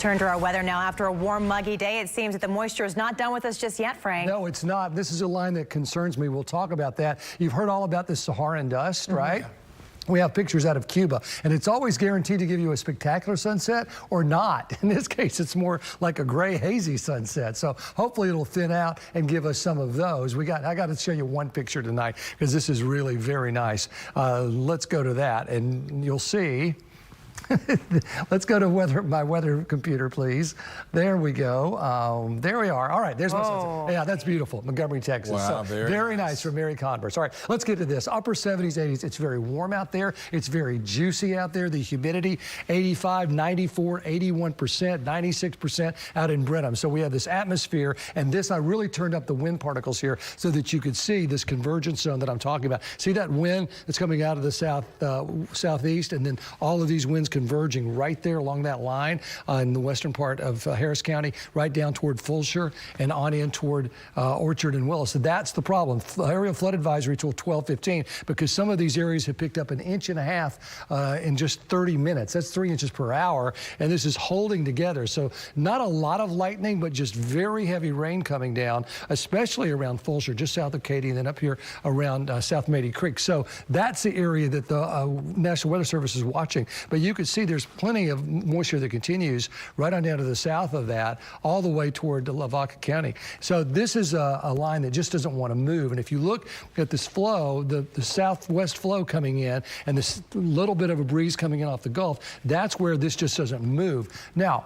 Turn to our weather now. After a warm, muggy day, it seems that the moisture is not done with us just yet, Frank. No, it's not. This is a line that concerns me. We'll talk about that. You've heard all about this Saharan dust, right? We have pictures out of Cuba, and it's always guaranteed to give you a spectacular sunset or not. In this case, it's more like a gray, hazy sunset. So hopefully it'll thin out and give us some of those. I got to show you one picture tonight because this is really very nice. Let's go to that, and you'll see. Let's go to my weather computer, please. There we go. There we are. All right, there's my sunset. Yeah, that's beautiful. Montgomery, Texas. Wow, so, very nice from Mary Converse. All right, let's get to this. Upper 70s, 80s. It's very warm out there. It's very juicy out there. The humidity, 85, 94, 81%, 96% out in Brenham. So we have this atmosphere, and this, I really turned up the wind particles here so that you could see this convergence zone that I'm talking about. See that wind that's coming out of the southeast, and then all of these winds converging right there along that line in the western part of Harris County, right down toward Fulshire and on in toward Orchard and Willis. So that's the problem. Aerial flood advisory till 12:15 because some of these areas have picked up 1.5 inches in just 30 minutes. That's 3 inches per hour, and this is holding together. So not a lot of lightning, but just very heavy rain coming down, especially around Fulshire, just south of Katy, and then up here around South Mady Creek. So that's the area that the National Weather Service is watching. But you can see there's plenty of moisture that continues right on down to the south of that, all the way toward Lavaca County. So this is a line that just doesn't want to move. And if you look at this flow, the southwest flow coming in, and this little bit of a breeze coming in off the Gulf, that's where this just doesn't move. Now,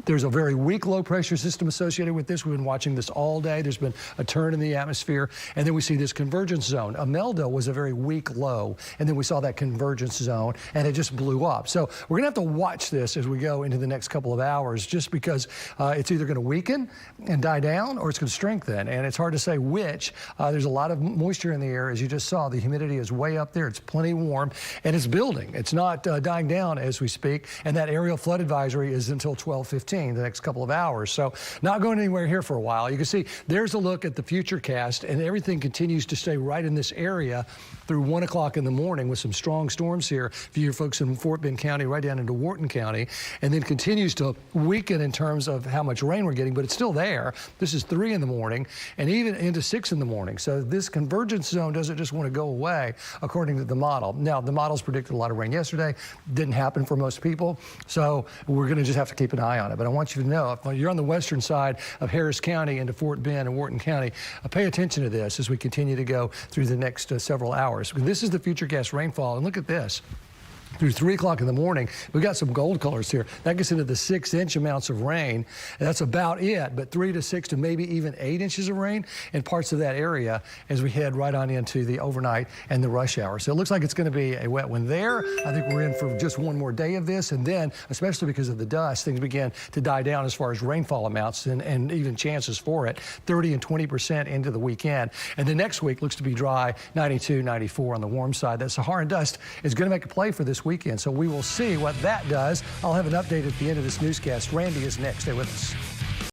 there's a very weak low pressure system associated with this. We've been watching this all day. There's been a turn in the atmosphere, and then we see this convergence zone. Imelda was a very weak low, and then we saw that convergence zone, and it just blew up. So we're gonna have to watch this as we go into the next couple of hours, just because it's either gonna weaken and die down, or it's gonna strengthen, and it's hard to say which. There's a lot of moisture in the air, as you just saw. The humidity is way up there. It's plenty warm, and it's building. It's not dying down as we speak, and that aerial flood advisory is until 12:15. The next couple of hours. So not going anywhere here for a while. You can see there's a look at the FUTURECAST, and everything continues to stay right in this area through 1 o'clock in the morning with some strong storms here for you folks in Fort Bend County right down into Wharton County, and then continues to weaken in terms of how much rain we're getting, but it's still there. This is 3 in the morning and even into 6 in the morning. So this convergence zone doesn't just want to go away according to the model. Now, the models predicted a lot of rain yesterday. Didn't happen for most people. So we're going to just have to keep an eye on it. But I want you to know, if you're on the western side of Harris County into Fort Bend and Wharton County, pay attention to this as we continue to go through the next several hours. This is the FUTURECAST rainfall, and look at this. Through 3 o'clock in the morning, we got some gold colors here. That gets into the 6-inch amounts of rain. And that's about it, but 3 to 6 to maybe even 8 inches of rain in parts of that area as we head right on into the overnight and the rush hour. So it looks like it's going to be a wet one there. I think we're in for just one more day of this, and then, especially because of the dust, things begin to die down as far as rainfall amounts and even chances for it, 30 and 20% into the weekend. And the next week looks to be dry, 92, 94 on the warm side. That Saharan dust is going to make a play for this weekend, so we will see what that does. I'll have an update at the end of this newscast. Randy is next. Stay with us.